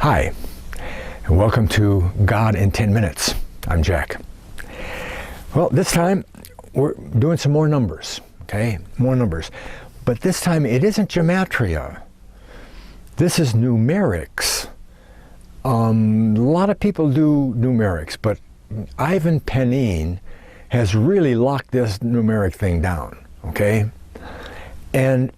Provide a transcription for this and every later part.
Hi, and welcome to God in 10 Minutes. I'm Jack. Well, this time we're doing some more numbers, okay? More numbers. But this time it isn't gematria. This is numerics. A lot of people do numerics, but Ivan Panin has really locked this numeric thing down, okay? And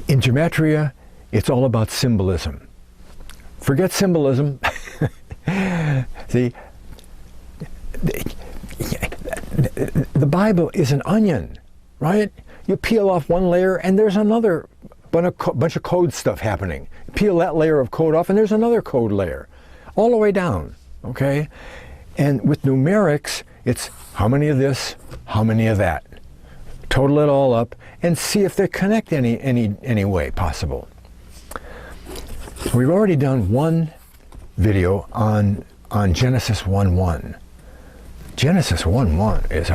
in gematria, it's all about symbolism. Forget symbolism. See, the Bible is an onion, right? You peel off one layer and there's another bunch of code stuff happening. You peel that layer of code off and there's another code layer, all the way down, okay? And with numerics, it's how many of this, how many of that. Total it all up and see if they connect any way possible. We've already done one video on Genesis 1:1. Genesis 1:1 is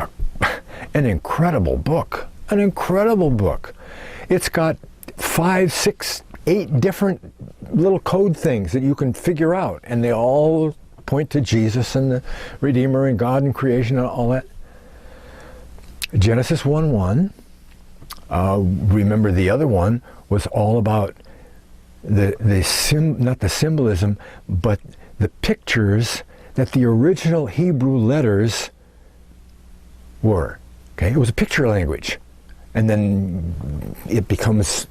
an incredible book. An incredible book. It's got 5, 6, 8 different little code things that you can figure out, and they all point to Jesus and the Redeemer and God and creation and all that. Genesis 1:1, remember the other one was all about not the symbolism, but the pictures that the original Hebrew letters were. Okay, it was a picture language. And then it becomes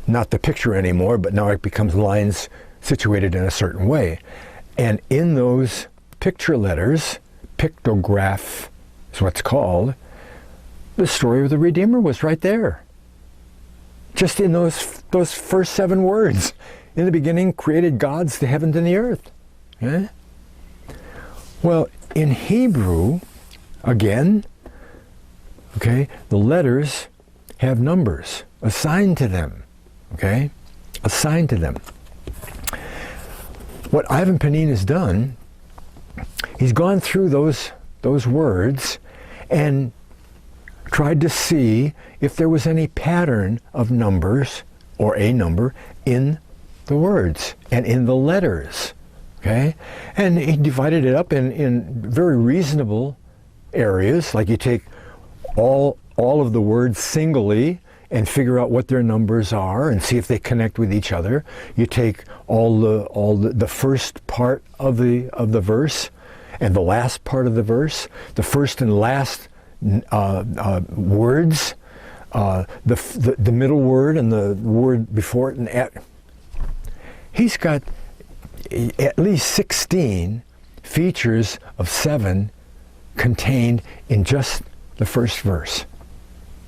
not the picture anymore, but now it becomes lines situated in a certain way. And in those picture letters, pictograph is what's called, the story of the Redeemer was right there. Just in those first 7 words. In the beginning created God's the heavens and the earth. Okay? Well, in Hebrew, again, okay, the letters have numbers assigned to them. Okay? Assigned to them. What Ivan Panin has done, he's gone through those words and tried to see if there was any pattern of numbers or a number in the words and in the letters. Okay? And he divided it up in very reasonable areas, like you take all of the words singly and figure out what their numbers are and see if they connect with each other. You take all the first part of the verse and the last part of the verse, the first and last words, the middle word and the word before it and at. He's got at least 16 features of 7 contained in just the first verse,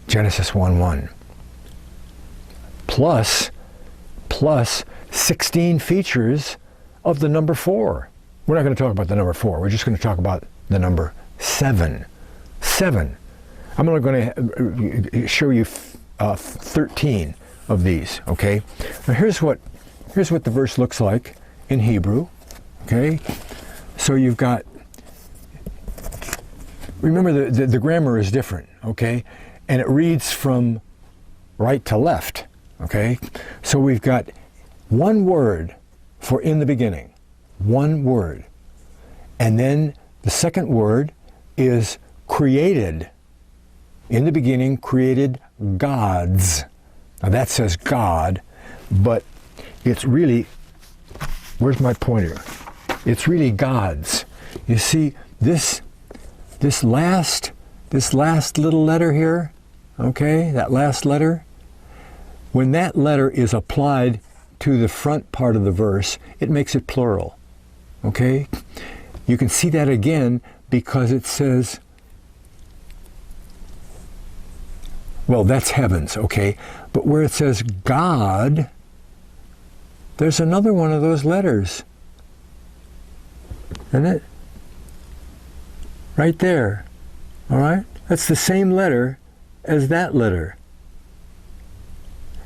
Genesis 1:1. Plus 16 features of the number 4. We're not going to talk about the number 4. We're just going to talk about the number 7. 7. I'm only going to show you 13 of these, okay? Now here's what the verse looks like in Hebrew, okay? So you've got, remember the grammar is different, okay? And it reads from right to left, okay? So we've got one word for in the beginning, one word. And then the second word is created. In the beginning, created gods. Now that says God, but it's really, where's my pointer? It's really gods. You see, this last little letter here, okay, that last letter, when that letter is applied to the front part of the verse, it makes it plural, okay? You can see that again because it says, well, that's heavens, okay? But where it says God, there's another one of those letters. Isn't it? Right there. All right? That's the same letter as that letter.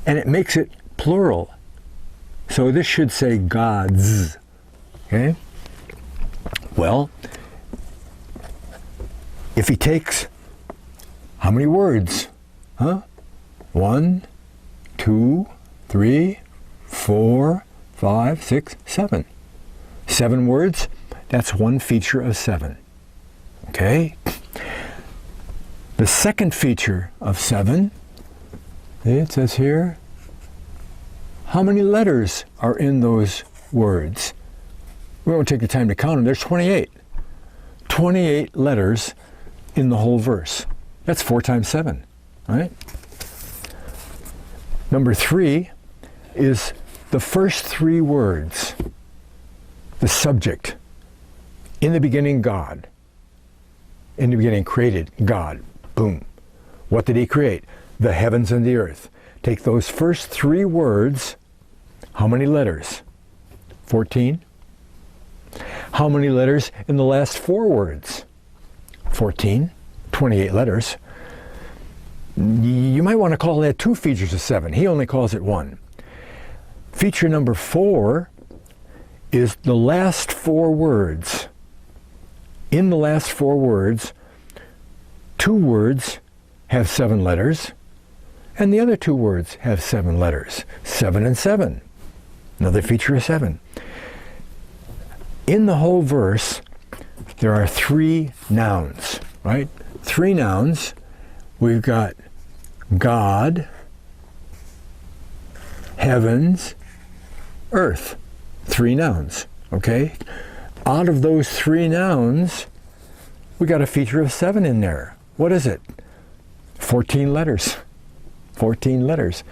And it makes it plural. So this should say gods. Okay? Well, if he takes how many words? 1, 2, 3, 4, 5, 6, 7. 7 words, that's one feature of 7. Okay? The second feature of 7, it says here, how many letters are in those words? We won't take the time to count them. There's 28. 28 letters in the whole verse. That's 4 times 7, right? Number 3 is the first 3 words. The subject. In the beginning, God. In the beginning, created God. Boom. What did he create? The heavens and the earth. Take those first 3 words. How many letters? 14. How many letters in the last 4 words? 14. 28 letters. You might want to call that 2 features of 7. He only calls it 1. Feature number 4 is the last 4 words. In the last 4 words, 2 words have 7 letters, and the other 2 words have 7 letters. 7 and 7. Another feature of 7. In the whole verse, there are 3 nouns, right? 3 nouns. We've got God, heavens, earth. 3 nouns, okay? Out of those 3 nouns, we got a feature of 7 in there. What is it? 14 letters. 14 letters.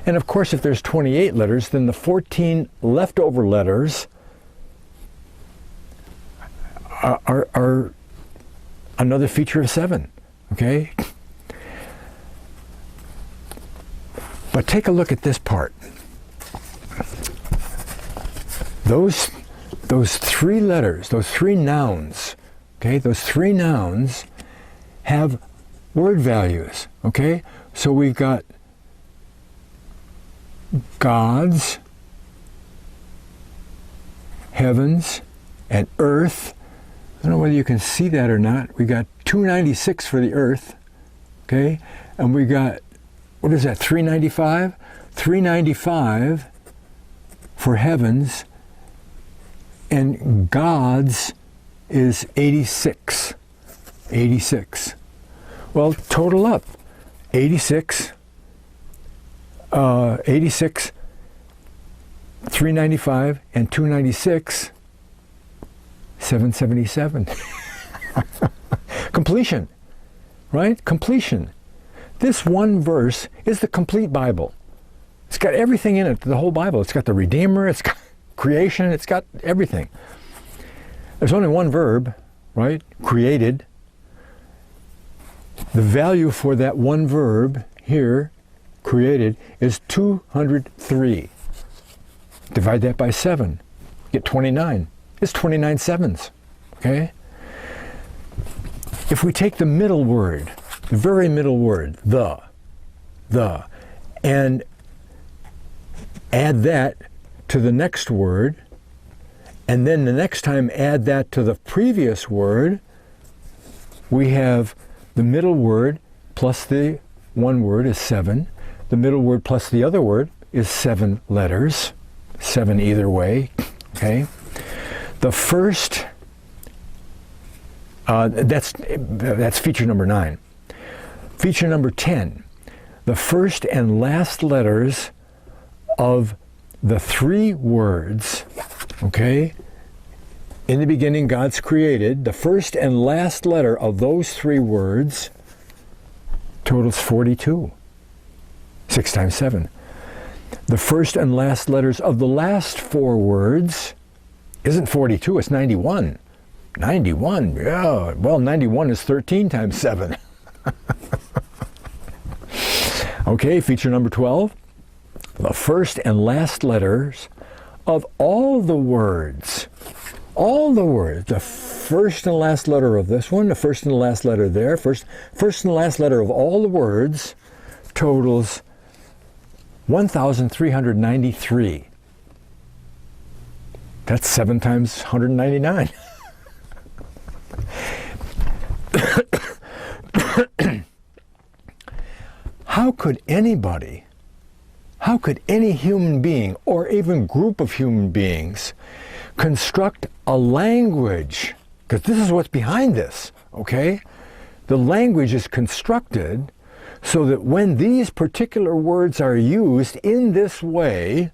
And of course, if there's 28 letters, then the 14 leftover letters are another feature of 7, okay? But take a look at this part. Those 3 letters, those 3 nouns, okay, those 3 nouns have word values, okay? So we've got God's, heavens, and earth. I don't know whether you can see that or not. We got 296 for the earth, okay? And we got, what is that, 395? 395 for heavens, and God's is 86. 86. Well, total up. 86, 395, and 296, 777. Completion, right? Completion. This one verse is the complete Bible. It's got everything in it, the whole Bible. It's got the Redeemer, it's got creation, it's got everything. There's only one verb, right? Created. The value for that one verb here, created, is 203. Divide that by 7. Get 29. It's 29 sevens. Okay? If we take the middle word, the very middle word, the, and add that to the next word, and then the next time add that to the previous word, we have the middle word plus the one word is 7. The middle word plus the other word is 7 letters. 7 either way, okay? The first, that's feature number 9. Feature number 10, the first and last letters of the 3 words, okay? In the beginning, God's created. The first and last letter of those 3 words totals 42. 6 times 7. The first and last letters of the last 4 words isn't 42, it's 91. 91, yeah. Well, 91 is 13 times 7. Okay, feature number 12. The first and last letters of all the words, the first and last letter of this one, the first and last letter there, first and last letter of all the words totals 1,393. That's 7 times 199. how could any human being or even group of human beings construct a language? Because this is what's behind this, okay? The language is constructed so that when these particular words are used in this way,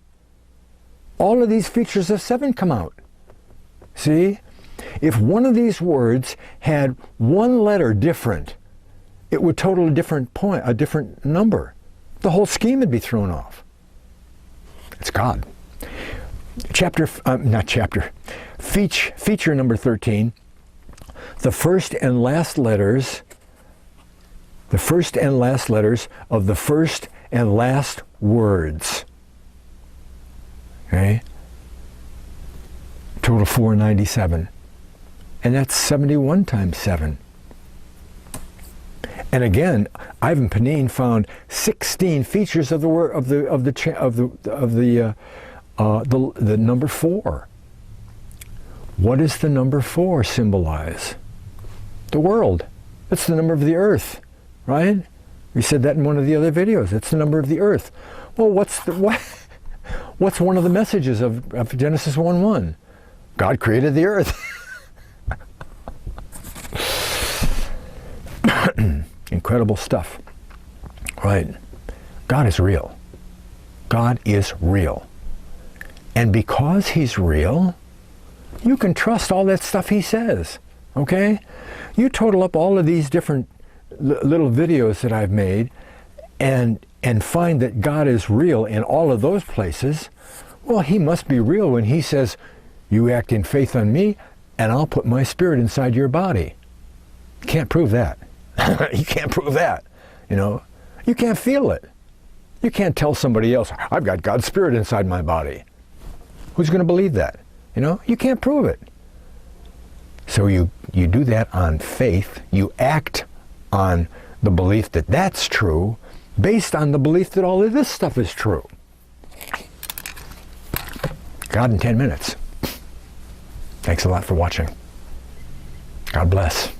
all of these features of 7 come out. See? If one of these words had one letter different, it would total a different point, a different number. The whole scheme would be thrown off. It's God. Feature number 13, the first and last letters of the first and last words. Okay? Total 497. And that's 71 times 7. And again, Ivan Panin found 16 features of the word of the number 4. What does the number 4 symbolize? The world. It's the number of the earth, right? We said that in one of the other videos. It's the number of the earth. Well, what's one of the messages of Genesis 1:1? God created the earth. Incredible stuff. Right. God is real. God is real. And because he's real, you can trust all that stuff he says. Okay? You total up all of these different little videos that I've made and find that God is real in all of those places. Well, he must be real when he says, you act in faith on me and I'll put my spirit inside your body. Can't prove that. You can't prove that. You know, you can't feel it. You can't tell somebody else, I've got God's spirit inside my body. Who's going to believe that? You know, you can't prove it. So you do that on faith. You act on the belief that that's true, based on the belief that all of this stuff is true. God in 10 minutes. Thanks a lot for watching. God bless.